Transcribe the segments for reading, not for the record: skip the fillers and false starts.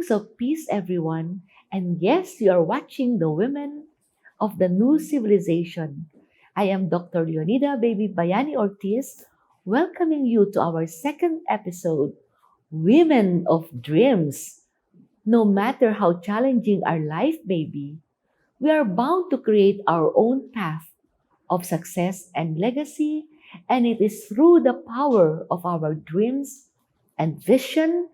Greetings of peace, everyone. And yes, you are watching the Women of the New Civilization. I am Dr. Leonida Baby Bayani Ortiz, welcoming you to our second episode, Women of Dreams. No matter how challenging our life may be, we are bound to create our own path of success and legacy, and it is through the power of our dreams and vision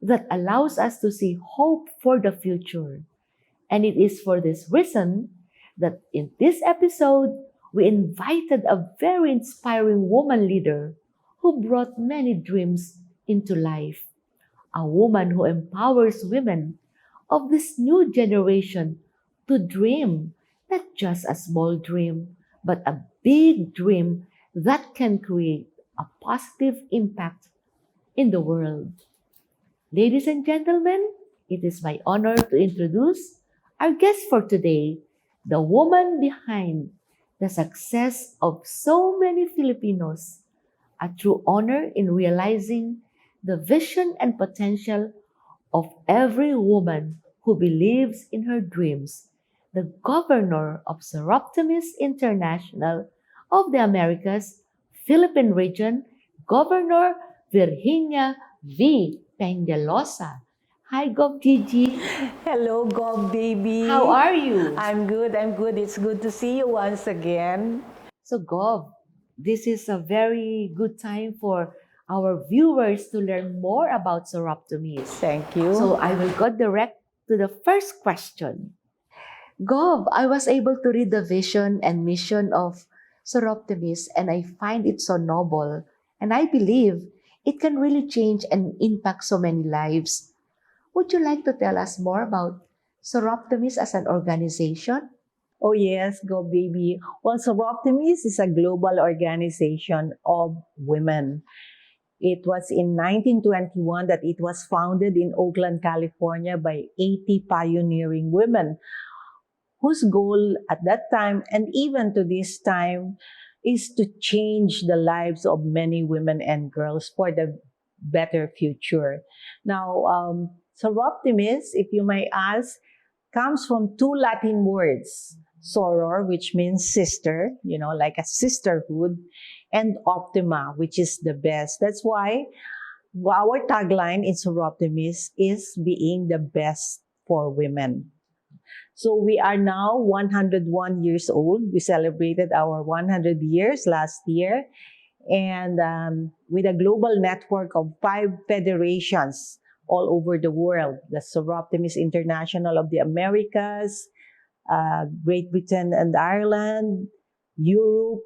that allows us to see hope for the future. And it is for this reason that in this episode, we invited a very inspiring woman leader who brought many dreams into life. A woman who empowers women of this new generation to dream, not just a small dream, but a big dream that can create a positive impact in the world. Ladies and gentlemen, it is my honor to introduce our guest for today, the woman behind the success of so many Filipinos, a true honor in realizing the vision and potential of every woman who believes in her dreams, the governor of Soroptimist International of the Americas, Philippine region, Governor Virginia V. Peñalosa. Hi, Gov Gigi. Hello, Gob baby. How are you? I'm good. I'm good. It's good to see you once again. So, Gov, this is a very good time for our viewers to learn more about Soroptimist. Thank you. So, I will go direct to the first question. Gov, I was able to read the vision and mission of Soroptimist, and I find it so noble. And I believe it can really change and impact so many lives. Would you like to tell us more about Soroptimist as an organization? Oh yes, Gob baby. Well, Soroptimist is a global organization of women. It was in 1921 that it was founded in Oakland, California by 80 pioneering women whose goal at that time and even to this time is to change the lives of many women and girls for the better future. Now, Soroptimist, if you may ask, comes from two Latin words, soror, which means sister, like a sisterhood, and optima, which is the best. That's why our tagline in Soroptimist is being the best for women. So we are now 101 years old. We celebrated our 100 years last year. And with a global network of 5 federations all over the world, the Soroptimist International of the Americas, Great Britain and Ireland, Europe,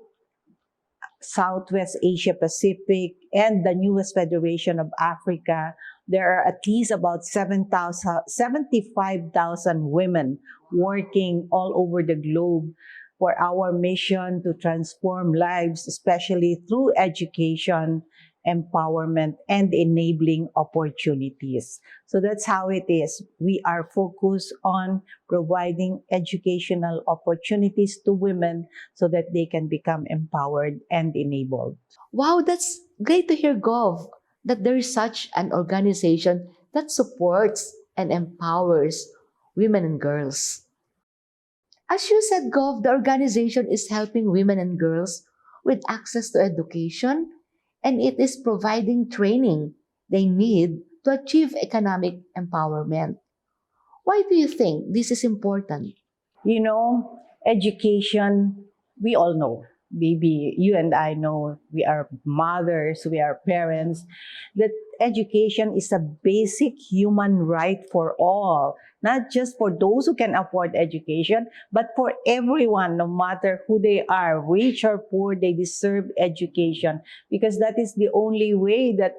Southwest Asia Pacific, and the newest Federation of Africa. There are at least about 75,000 women working all over the globe for our mission to transform lives, especially through education, empowerment, and enabling opportunities. So that's how it is. We are focused on providing educational opportunities to women so that they can become empowered and enabled. Wow, that's great to hear, Gov, that there is such an organization that supports and empowers women and girls. As you said, Gov, the organization is helping women and girls with access to education, and it is providing training they need to achieve economic empowerment. Why do you think this is important? Education, we all know. Maybe you and I know, we are mothers, we are parents, that education is a basic human right for all, not just for those who can afford education, but for everyone, no matter who they are, rich or poor, they deserve education because that is the only way that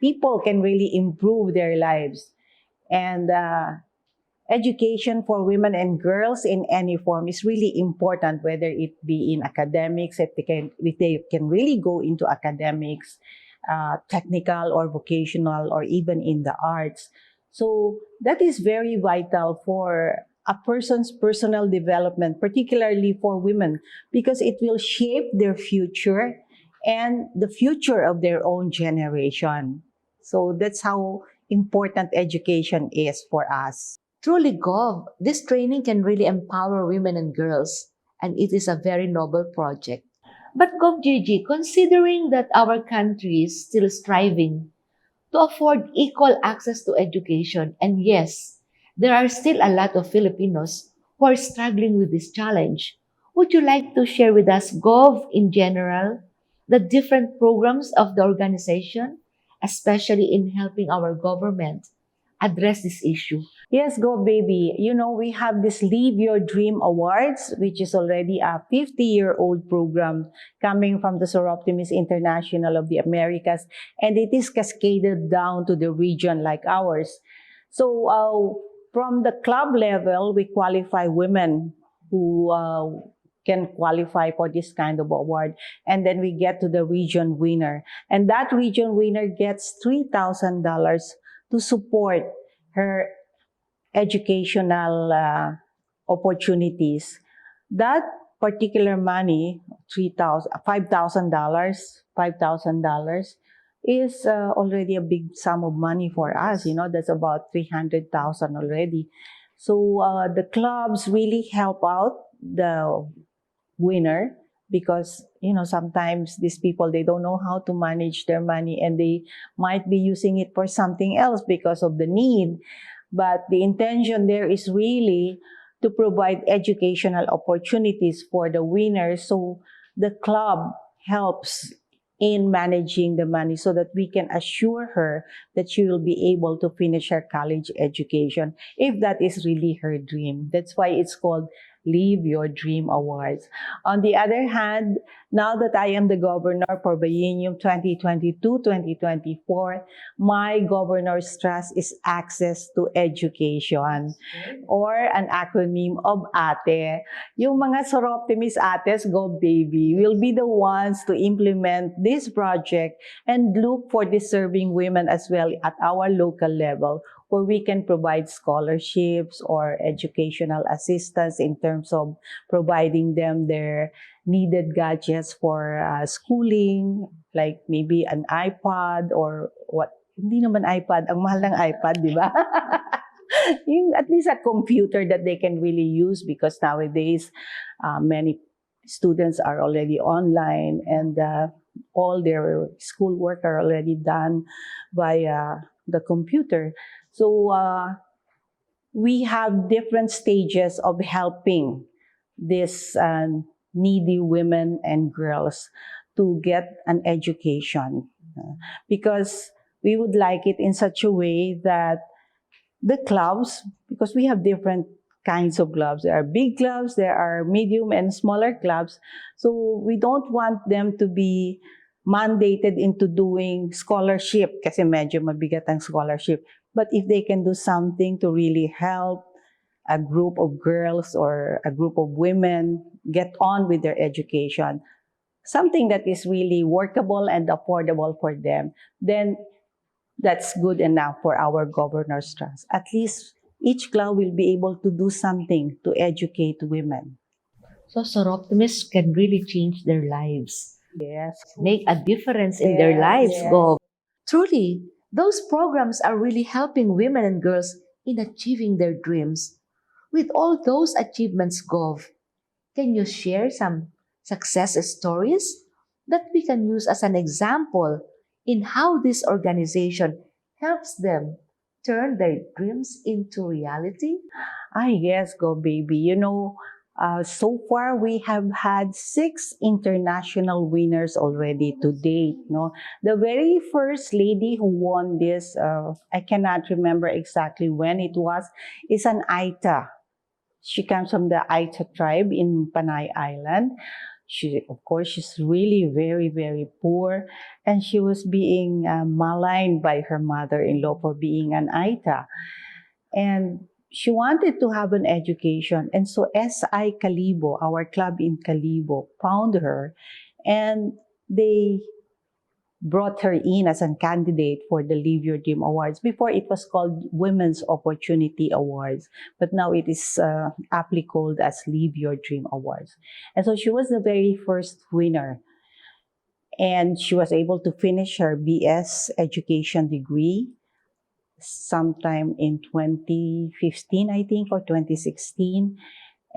people can really improve their lives. And education for women and girls in any form is really important, whether it be in academics, if they can really go into academics, technical or vocational, or even in the arts. So that is very vital for a person's personal development, particularly for women, because it will shape their future and the future of their own generation. So that's how important education is for us. Truly, Gov, this training can really empower women and girls, and it is a very noble project. But Gov Gigi, considering that our country is still striving to afford equal access to education, and yes, there are still a lot of Filipinos who are struggling with this challenge. Would you like to share with us, Gov, in general, the different programs of the organization, especially in helping our government address this issue? Yes, go baby. You know, we have this Live Your Dream Awards, which is already a 50-year-old program coming from the Soroptimist International of the Americas, and it is cascaded down to the region like ours. So, from the club level, we qualify women who can qualify for this kind of award. And then we get to the region winner. And that region winner gets $3,000 to support her educational opportunities. That particular money, $5,000 is already a big sum of money for us. You know, that's about 300,000 already. So the clubs really help out the winner because sometimes these people, they don't know how to manage their money and they might be using it for something else because of the need. But the intention there is really to provide educational opportunities for the winners, so the club helps in managing the money so that we can assure her that she will be able to finish her college education if that is really her dream. That's why it's called Live Your Dream Awards. On the other hand, now that I am the governor for Biennium 2022-2024, my governor's trust is access to education, or an acronym of ATE. Yung mga Soroptimist Ates, Go Baby, will be the ones to implement this project and look for deserving women as well at our local level, where we can provide scholarships or educational assistance in terms of providing them their needed gadgets for schooling, like maybe an iPad or what. Hindi naman iPad, ang mahal ng iPad, di ba? Yung at least a computer that they can really use, because nowadays many students are already online and all their schoolwork are already done via the computer. So we have different stages of helping these needy women and girls to get an education, because we would like it in such a way that the clubs, because we have different kinds of clubs. There are big clubs, there are medium and smaller clubs. So we don't want them to be mandated into doing scholarship kasi medyo mabigat ang scholarship. But if they can do something to really help a group of girls or a group of women get on with their education, something that is really workable and affordable for them, then that's good enough for our governor's trust. At least each club will be able to do something to educate women. So Soroptimists can really change their lives, Yes. make a difference in their Yes, lives, yes. Gov. Truly, those programs are really helping women and girls in achieving their dreams. With all those achievements, Gov, can you share some success stories that we can use as an example in how this organization helps them turn their dreams into reality? Yes, Go Baby. So far we have had 6 international winners already to date. No, the very first lady who won this, I cannot remember exactly when it was, is an Aita. She comes from the Aita tribe in Panay Island. Of course, she's really very, very poor, and she was being maligned by her mother-in-law for being an Aita. And she wanted to have an education. And so SI Calibo, our club in Calibo, found her, and they brought her in as a candidate for the Live Your Dream Awards. Before, it was called Women's Opportunity Awards, but now it is aptly called as Live Your Dream Awards. And so she was the very first winner. And she was able to finish her BS education degree. sometime in 2015, I think, or 2016.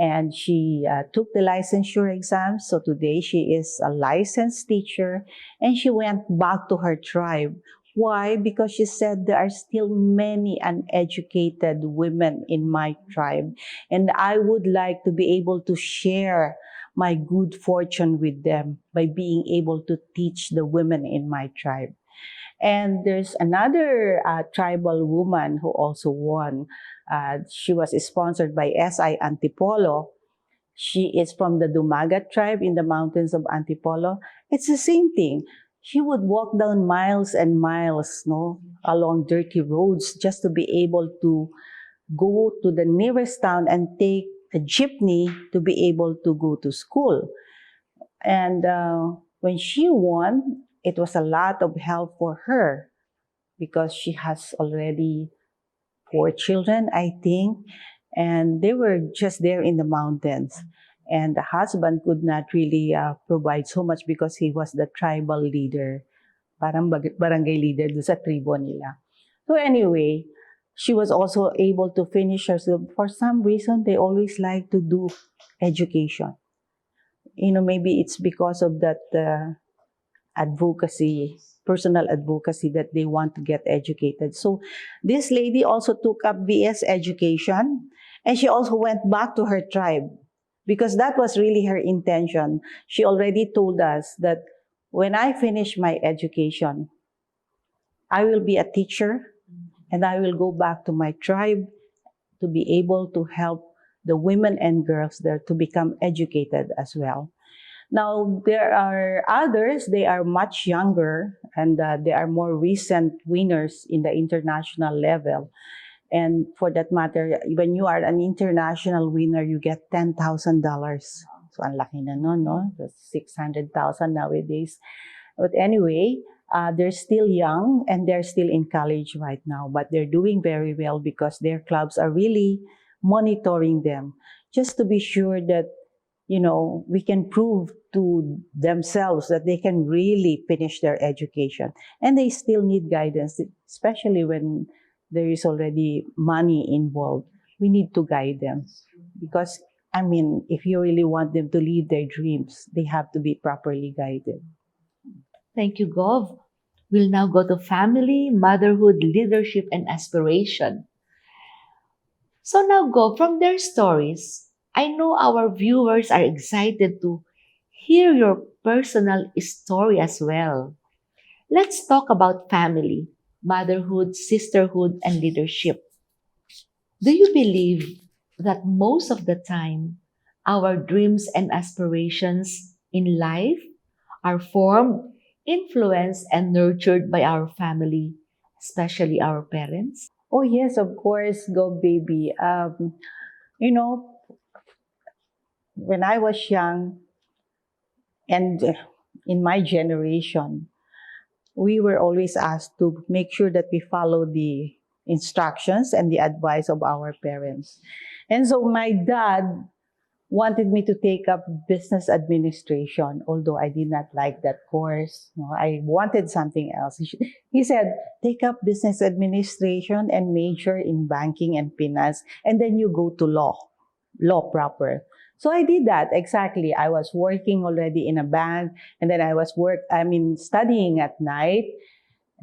And she took the licensure exam. So today she is a licensed teacher, and she went back to her tribe. Why? Because she said there are still many uneducated women in my tribe, and I would like to be able to share my good fortune with them by being able to teach the women in my tribe. And there's another tribal woman who also won. She was sponsored by SI Antipolo. She is from the Dumagat tribe in the mountains of Antipolo. It's the same thing. She would walk down miles and miles, no, along dirty roads just to be able to go to the nearest town and take a jeepney to be able to go to school. And when she won, it was a lot of help for her because she has already 4 children, I think, and they were just there in the mountains. And the husband could not really provide so much because he was the tribal leader, parang barangay leader do sa tribo nila. So anyway, she was also able to finish her. So for some reason, they always like to do education. Maybe it's because of that advocacy, personal advocacy, that they want to get educated. So this lady also took up BS education, and she also went back to her tribe because that was really her intention. She already told us that when I finish my education, I will be a teacher and I will go back to my tribe to be able to help the women and girls there to become educated as well. Now, there are others, they are much younger, and they are more recent winners in the international level. And for that matter, when you are an international winner, you get $10,000. So, ang laki na nun, no? That's 600,000 nowadays. But anyway, they're still young and they're still in college right now, but they're doing very well because their clubs are really monitoring them just to be sure that we can prove to themselves that they can really finish their education. And they still need guidance, especially when there is already money involved. We need to guide them because, if you really want them to live their dreams, they have to be properly guided. Thank you, Gov. We'll now go to family, motherhood, leadership, and aspiration. So now, Gov, from their stories, I know our viewers are excited to hear your personal story as well. Let's talk about family, motherhood, sisterhood, and leadership. Do you believe that most of the time our dreams and aspirations in life are formed, influenced, and nurtured by our family, especially our parents? Oh, yes, of course, go baby. You know, when I was young and in my generation, we were always asked to make sure that we follow the instructions and the advice of our parents. And so my dad wanted me to take up business administration, although I did not like that course. No, I wanted something else. He said, take up business administration and major in banking and finance, and then you go to law proper. So I did that exactly. I was working already in a bank, and then I was studying at night,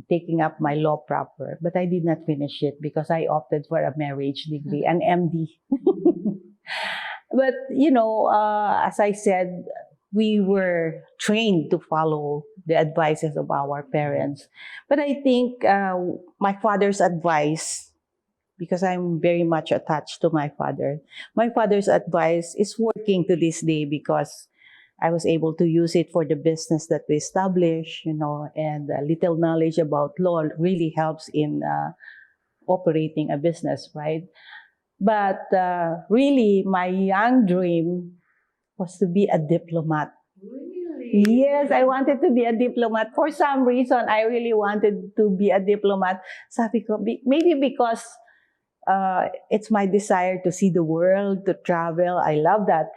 taking up my law proper. But I did not finish it because I opted for a marriage degree, an MD. But, as I said, we were trained to follow the advices of our parents. But I think my father's advice, because I'm very much attached to my father's advice is working to this day because I was able to use it for the business that we established, and a little knowledge about law really helps in operating a business, right? But really, my young dream was to be a diplomat. Really? Yes, I wanted to be a diplomat. For some reason, I really wanted to be a diplomat. Sabi ko, maybe because it's my desire to see the world, to travel. I love that.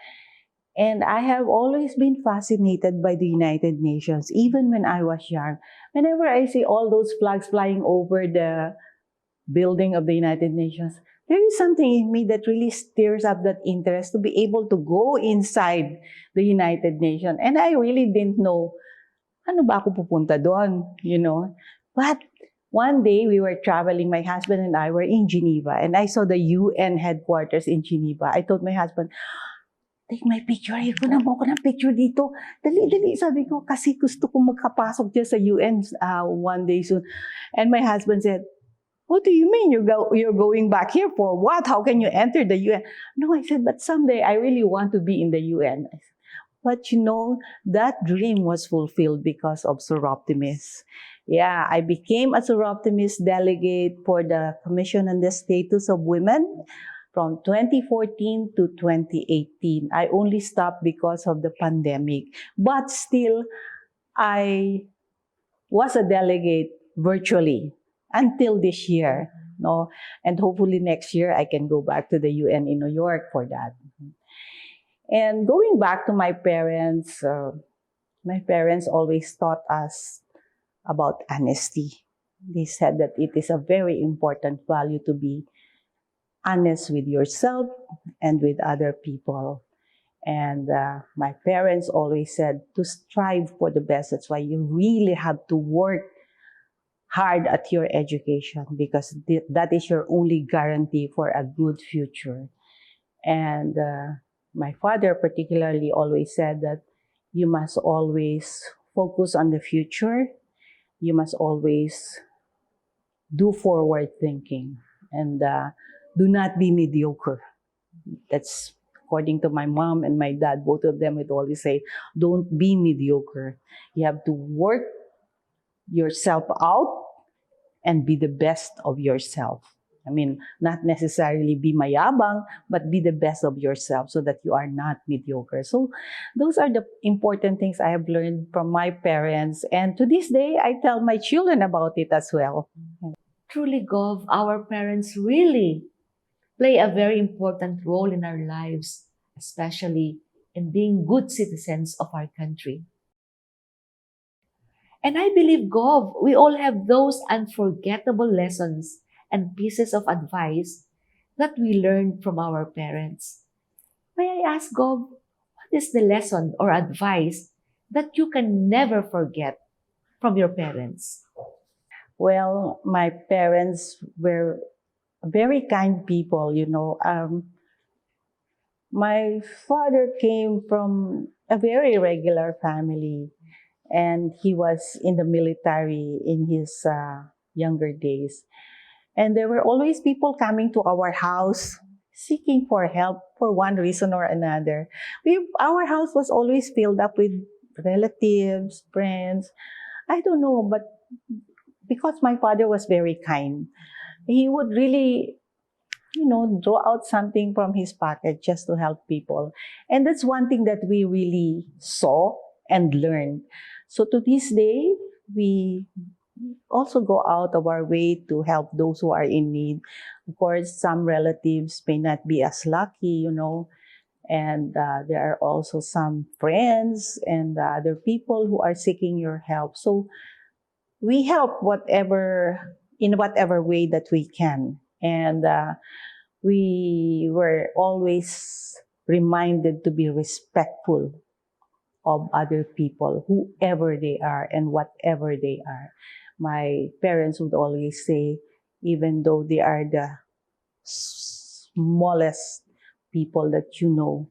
And I have always been fascinated by the United Nations, even when I was young. Whenever I see all those flags flying over building of the United Nations, there is something in me that really stirs up that interest to be able to go inside the United Nations. And I really didn't know, ano ba ako pupunta doon, you know? But one day we were traveling, my husband and I were in Geneva, and I saw the UN headquarters in Geneva. I told my husband, take my picture. Kunan mo ako ng picture dito. Dali, dali. Sabi ko, kasi gusto kong magkapasok dyan sa UN one day soon. And my husband said, what do you mean you're going back here for what? How can you enter the UN? No, I said, but someday I really want to be in the UN. But you know, that dream was fulfilled because of Soroptimist. Yeah, I became a Soroptimist delegate for the Commission on the Status of Women from 2014 to 2018. I only stopped because of the pandemic. But still, I was a delegate virtually until this year. No? And hopefully next year, I can go back to the UN in New York for that. And going back to my parents always taught us about honesty. They said that it is a very important value to be honest with yourself and with other people. And my parents always said to strive for the best. That's why you really have to work hard at your education, because that is your only guarantee for a good future. And my father particularly always said that you must always focus on the future. You must always do forward thinking, and do not be mediocre. That's according to my mom and my dad. Both of them would always say, don't be mediocre. You have to work yourself out and be the best of yourself. I mean, not necessarily be mayabang, but be the best of yourself so that you are not mediocre. So those are the important things I have learned from my parents. And to this day, I tell my children about it as well. Truly, Gov, our parents really play a very important role in our lives, especially in being good citizens of our country. And I believe, Gov, we all have those unforgettable lessons and pieces of advice that we learned from our parents. May I ask, Gov, what is the lesson or advice that you can never forget from your parents? Well, my parents were very kind people, you know. My father came from a very regular family, and he was in the military in his younger days. And there were always people coming to our house seeking for help for one reason or another. Our house was always filled up with relatives, friends. I don't know, but because my father was very kind, he would really, draw out something from his pocket just to help people. And that's one thing that we really saw and learned. So to this day, we also go out of our way to help those who are in need. Of course, some relatives may not be as lucky, and there are also some friends and other people who are seeking your help. So we help in whatever way that we can. And we were always reminded to be respectful of other people, whoever they are and whatever they are. My parents would always say, even though they are the smallest people that you know,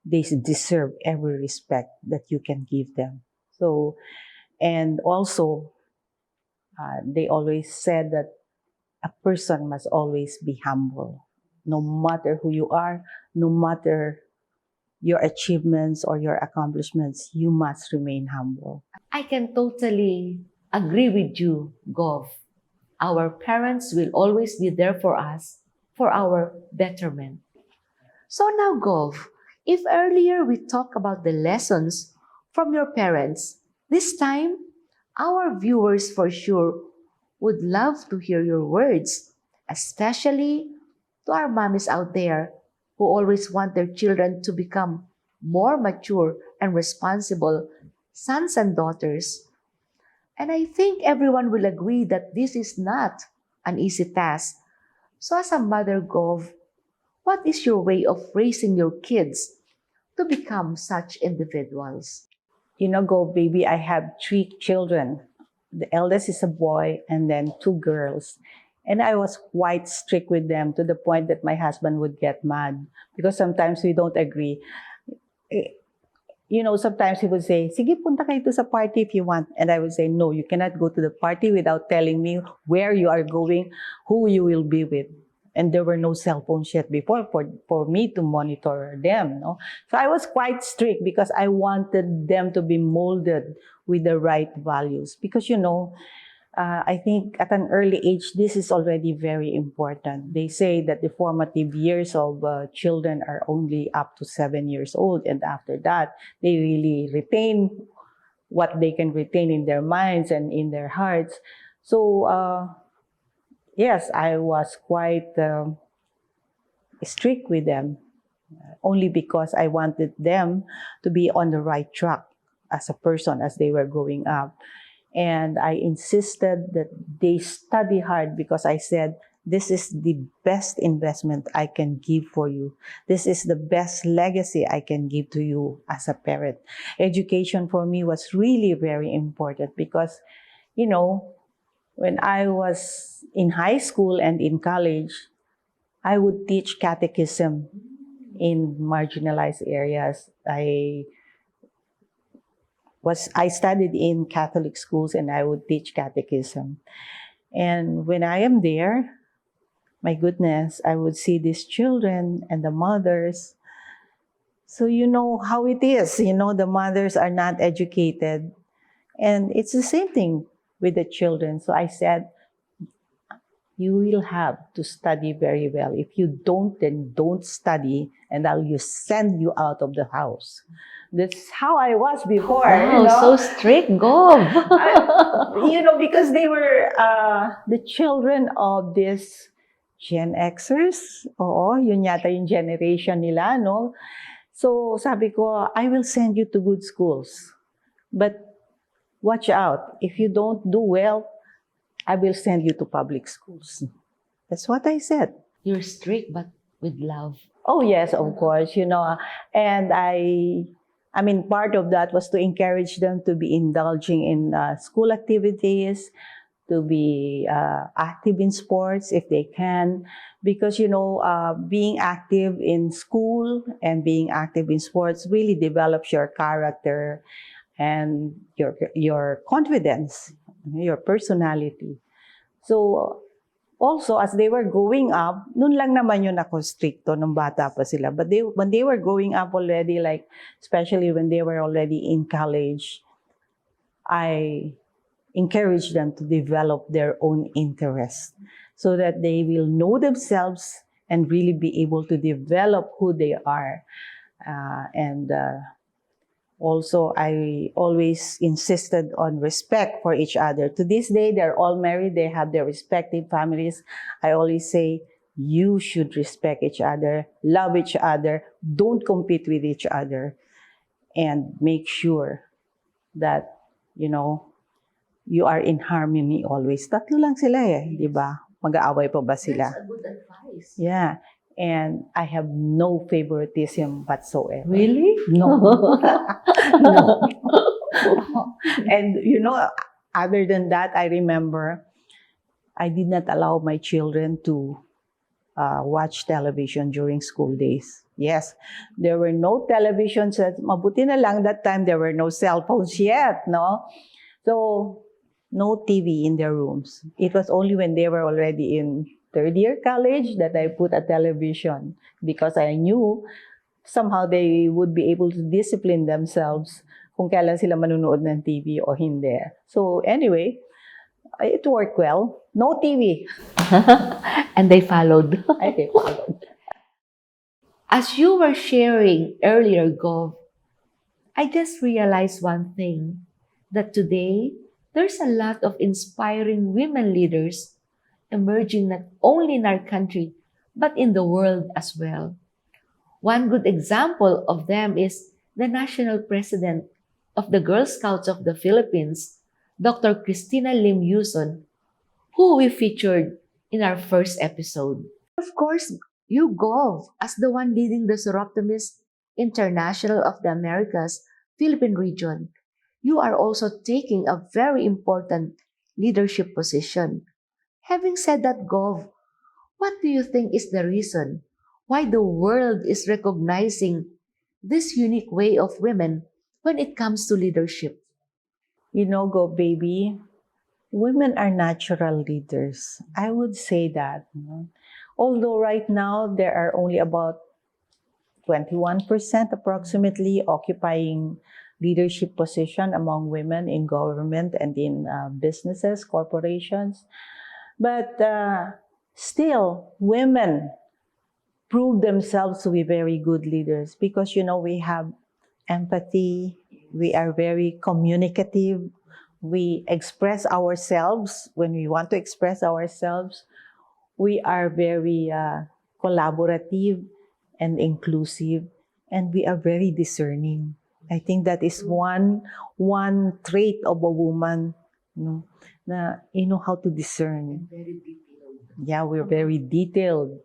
they deserve every respect that you can give them. So, and also, they always said that a person must always be humble. No matter who you are, no matter your achievements or your accomplishments, you must remain humble. I can totally agree with you, Gov. Our parents will always be there for us, for our betterment. So now, Gov, if earlier we talked about the lessons from your parents, this time, our viewers for sure would love to hear your words, especially to our mommies out there who always want their children to become more mature and responsible sons and daughters. And I think everyone will agree that this is not an easy task. So as a mother, Gov, what is your way of raising your kids to become such individuals? Go baby, I have three children. The eldest is a boy and then two girls. And I was quite strict with them to the point that my husband would get mad because sometimes we don't agree. Eh, sometimes he would say, sige, punta kayo to sa party if you want. And I would say, no, you cannot go to the party without telling me where you are going, who you will be with. And there were no cell phones yet before for me to monitor them. No? So I was quite strict because I wanted them to be molded with the right values. Because, I think at an early age, this is already very important. They say that the formative years of children are only up to 7 years old. And after that, they really retain what they can retain in their minds and in their hearts. So, yes, I was quite strict with them, only because I wanted them to be on the right track as a person as they were growing up. And I insisted that they study hard because I said, this is the best investment I can give for you. This is the best legacy I can give to you as a parent. Education for me was really very important because, when I was in high school and in college, I would teach catechism in marginalized areas. I studied in Catholic schools and I would teach catechism. And when I am there, my goodness, I would see these children and the mothers. So you know how it is, the mothers are not educated. And it's the same thing with the children. So I said, you will have to study very well. If you don't, then don't study, and I'll just send you out of the house. That's how I was before. Wow, so strict, Gov. Because they were the children of this Gen Xers. Oo, yun yata yung generation nila, no? So sabi ko, I will send you to good schools. But watch out. If you don't do well, I will send you to public schools. That's what I said. You're strict, but with love. Oh, yes, of course, And I mean, part of that was to encourage them to be indulging in school activities, to be active in sports if they can. Because, being active in school and being active in sports really develops your character and your confidence, your personality. So, also, as they were growing up, noon lang naman yun ako stricto nung bata pa sila. But when they were growing up already, like, especially when they were already in college, I encouraged them to develop their own interests so that they will know themselves and really be able to develop who they are. Also, I always insisted on respect for each other. To this day, they're all married. They have their respective families. I always say, you should respect each other, love each other, don't compete with each other, and make sure that, you are in harmony always. Tatlo lang sila di ba? Mag-aaway pa ba sila? That's a good advice. Yeah. And I have no favoritism whatsoever. Really? No. No. And other than that, I remember I did not allow my children to watch television during school days. Yes, there were no televisions. Mabuti na lang that time there were no cell phones yet, no? So, no TV in their rooms. It was only when they were already in third year college that I put a television because I knew somehow they would be able to discipline themselves kung kailan sila manunood ng TV o hindi. So anyway, it worked well. No TV. And they followed. They followed. As you were sharing earlier, Gov, I just realized one thing, that today, there's a lot of inspiring women leaders emerging not only in our country, but in the world as well. One good example of them is the national president of the Girl Scouts of the Philippines, Dr. Christina Lim Yuson, who we featured in our first episode. Of course, you, Gov, as the one leading the Soroptimist International of the Americas, Philippine region, you are also taking a very important leadership position. Having said that, Gov, what do you think is the reason why the world is recognizing this unique way of women when it comes to leadership? Go baby. Women are natural leaders. I would say that. Although right now there are only about 21% approximately occupying leadership position among women in government and in businesses, corporations. But still, women prove themselves to be very good leaders because, we have empathy, we are very communicative, we express ourselves when we want to express ourselves, we are very collaborative and inclusive, and we are very discerning. I think that is one trait of a woman, na you know how to discern. Yeah, we're very detailed.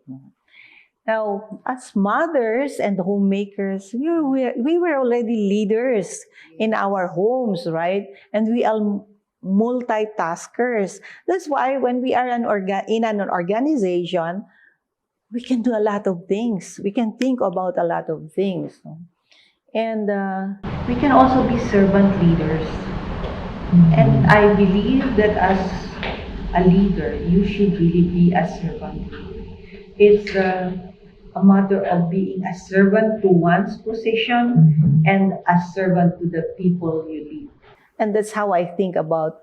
Now, as mothers and homemakers, we were already leaders in our homes, right? And we are multitaskers. That's why when we are in an organization, we can do a lot of things. We can think about a lot of things. And we can also be servant leaders. And I believe that as a leader, you should really be a servant. It's a matter of being a servant to one's position and a servant to the people you lead. And that's how I think about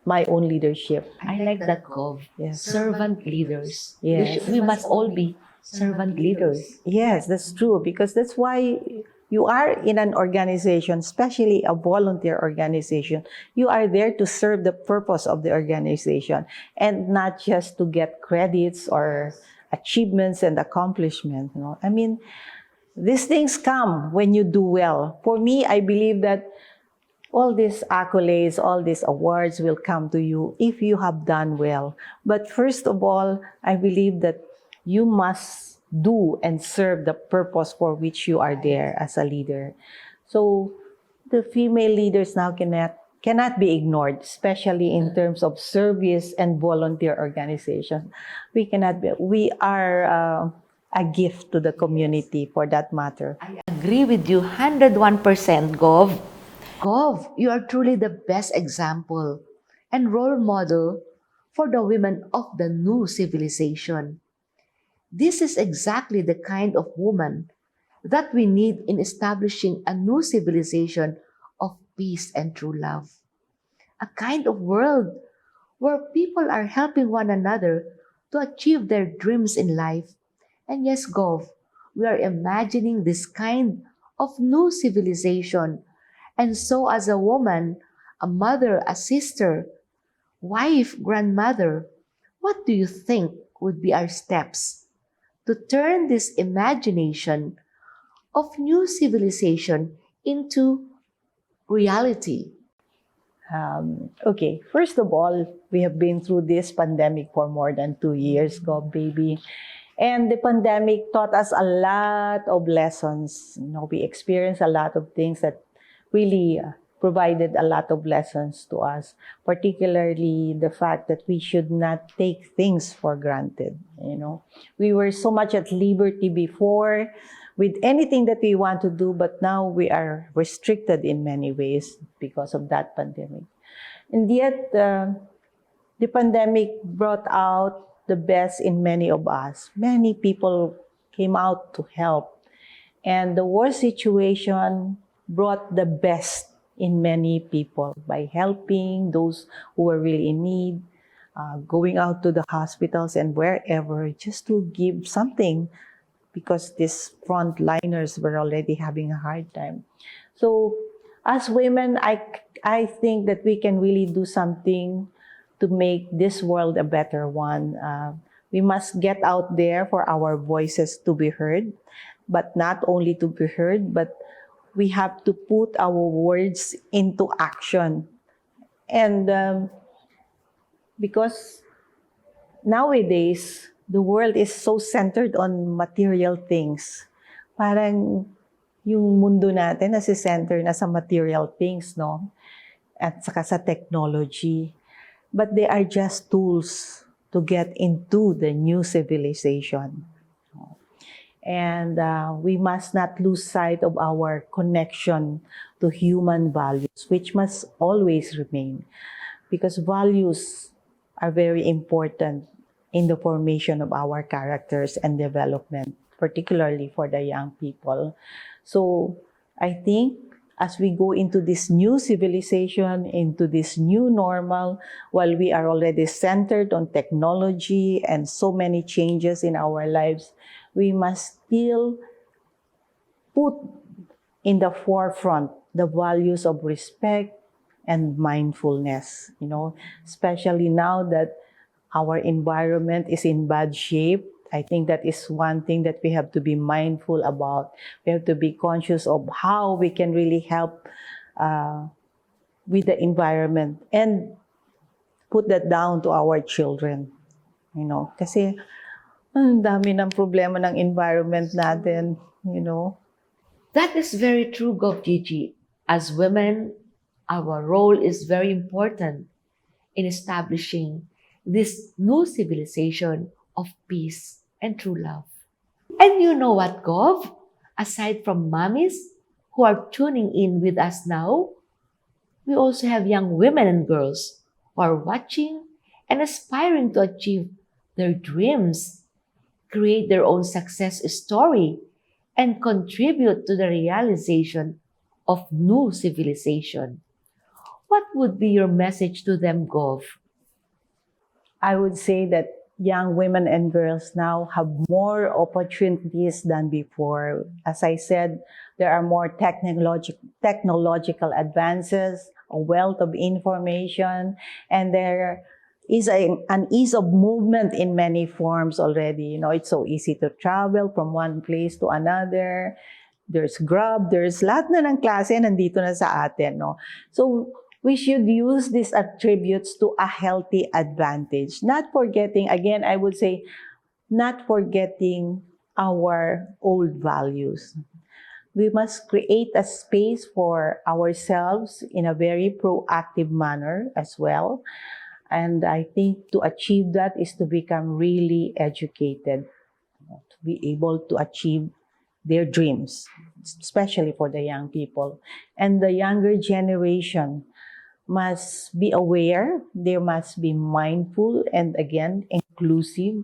my own leadership. I like that, Gov. Yes. Servant leaders. Yes. We must all be servant leaders. Yes, that's true because that's why you are in an organization, especially a volunteer organization. You are there to serve the purpose of the organization and not just to get credits or achievements and accomplishments. I mean, these things come when you do well. For me, I believe that all these accolades, all these awards will come to you if you have done well. But first of all, I believe that you must do and serve the purpose for which you are there as a leader. So the female leaders now cannot be ignored, especially in terms of service and volunteer organization. We are a gift to the community for that matter. I agree with you 101%, Gov. Gov, you are truly the best example and role model for the women of the new civilization. This is exactly the kind of woman that we need in establishing a new civilization of peace and true love. A kind of world where people are helping one another to achieve their dreams in life. And yes, Gov, we are imagining this kind of new civilization. And so, as a woman, a mother, a sister, wife, grandmother, what do you think would be our steps to turn this imagination of new civilization into reality? Okay, first of all, we have been through this pandemic for more than 2 years, go baby. And the pandemic taught us a lot of lessons. We experienced a lot of things that really provided a lot of lessons to us, particularly the fact that we should not take things for granted. We were so much at liberty before with anything that we want to do, but now we are restricted in many ways because of that pandemic. And yet, the pandemic brought out the best in many of us. Many people came out to help. And the war situation brought the best in many people by helping those who were really in need, going out to the hospitals and wherever just to give something because these frontliners were already having a hard time. So as women, I think that we can really do something to make this world a better one. We must get out there for our voices to be heard, but not only to be heard, but we have to put our words into action. And because nowadays, the world is so centered on material things. Parang yung mundo natin nasi-center na sa material things, no? At saka sa technology. But they are just tools to get into the new civilization. And we must not lose sight of our connection to human values, which must always remain. Because values are very important in the formation of our characters and development, particularly for the young people. So I think as we go into this new civilization, into this new normal, while we are already centered on technology and so many changes in our lives, we must still put in the forefront the values of respect and mindfulness, especially now that our environment is in bad shape. I think that is one thing that we have to be mindful about. We have to be conscious of how we can really help with the environment and put that down to our children. Kasi ang dami ng problema ng environment natin, That is very true, Gov Gigi. As women, our role is very important in establishing this new civilization of peace and true love. And you know what, Gov? Aside from mommies who are tuning in with us now, we also have young women and girls who are watching and aspiring to achieve their dreams, create their own success story, and contribute to the realization of new civilization. What would be your message to them, Gov? I would say that young women and girls now have more opportunities than before. As I said, there are more technological advances, a wealth of information, and there is an ease of movement in many forms already. It's so easy to travel from one place to another. There's Grab, there's lahat na ng klase nandito na sa atin, no? So we should use these attributes to a healthy advantage. Not forgetting, again, I would say, not forgetting our old values. We must create a space for ourselves in a very proactive manner as well. And I think to achieve that is to become really educated, to be able to achieve their dreams, especially for the young people. And the younger generation must be aware, they must be mindful and again, inclusive,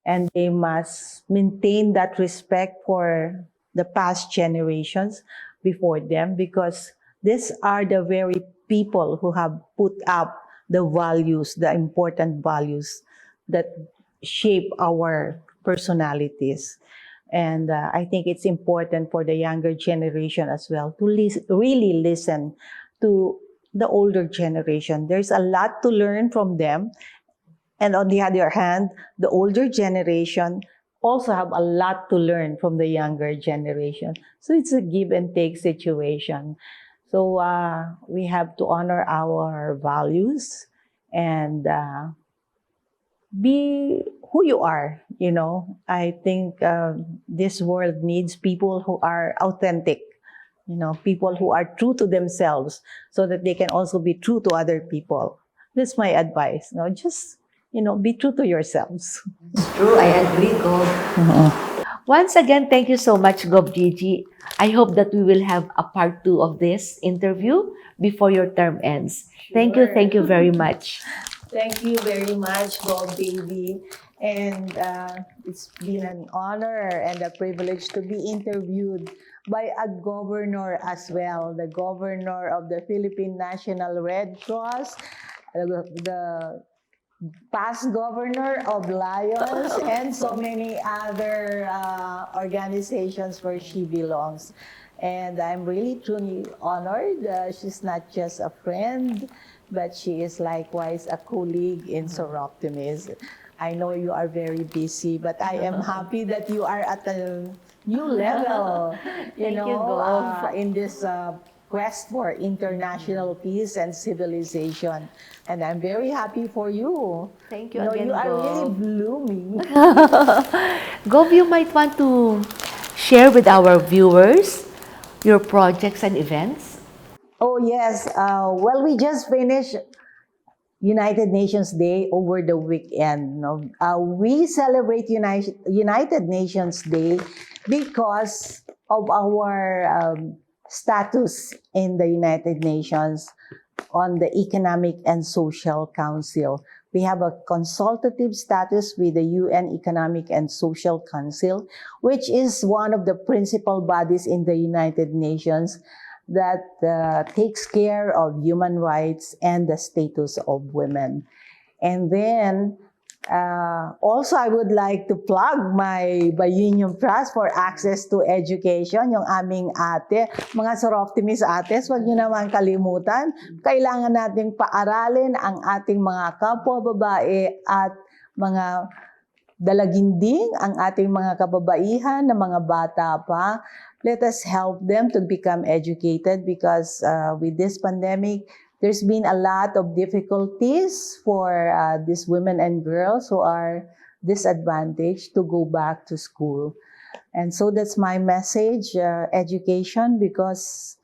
and they must maintain that respect for the past generations before them because these are the very people who have put up the values, the important values that shape our personalities. And I think it's important for the younger generation as well to really listen to the older generation. There's a lot to learn from them. And on the other hand, the older generation also have a lot to learn from the younger generation. So it's a give and take situation. So we have to honor our values and be who you are, I think this world needs people who are authentic, people who are true to themselves so that they can also be true to other people. That's my advice. Just, be true to yourselves. It's true, I agree, Gov. Once again, thank you so much, Gov Gigi. I hope that we will have a part 2 of this interview before your term ends. Thank you very much. Thank you very much, Bob Baby. And it's been an honor and a privilege to be interviewed by a governor as well, the governor of the Philippine National Red Cross, the past governor of Lions, and so many other organizations where she belongs. And I'm really truly honored. She's not just a friend, but she is likewise a colleague in Soroptimist. I know you are very busy, but I am happy that you are at a new level, Thank you, Gov. in this quest for international peace and civilization. And I'm very happy for you. Thank you You know, again, you are really Gov. blooming. Gov, you might want to share with our viewers your projects and events. Oh, yes. Well, we just finished United Nations Day over the weekend. No? We celebrate United Nations Day because of our status in the United Nations on the Economic and Social Council. We have a consultative status with the UN Economic and Social Council, which is one of the principal bodies in the United Nations that takes care of human rights and the status of women. And then, also, I would like to plug my Bayunion Trust for access to education, yung aming ate. Mga Soroptimist ates, huwag niyo naman kalimutan. Kailangan nating paaralin ang ating mga kapwa babae at mga dalaginding, ang ating mga kababaihan na mga bata pa. Let us help them to become educated because with this pandemic, there's been a lot of difficulties for these women and girls who are disadvantaged to go back to school. And so that's my message, education, because,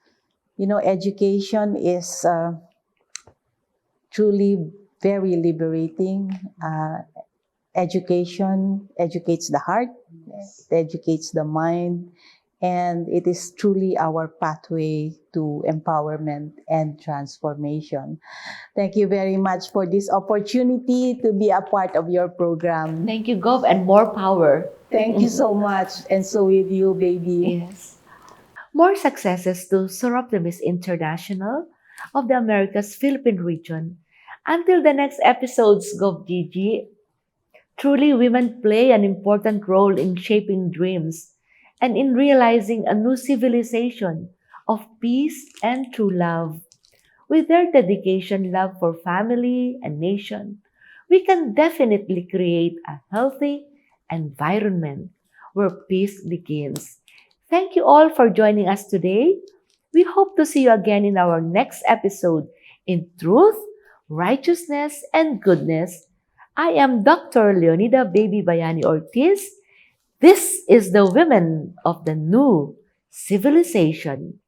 you know, education is truly very liberating. Education educates the heart, it educates the mind, and it is truly our pathway to empowerment and transformation. Thank you very much for this opportunity to be a part of your program. Thank you, Gov, and more power. Thank you so much, and so with you, baby. Yes. More successes to Soroptimist International of the Americas Philippine region. Until the next episodes, Gov Gigi, truly women play an important role in shaping dreams and in realizing a new civilization of peace and true love. With their dedication, love for family and nation, we can definitely create a healthy environment where peace begins. Thank you all for joining us today. We hope to see you again in our next episode in truth, righteousness, and goodness. I am Dr. Leonida Baby Bayani Ortiz. This is the Women of the New Civilization.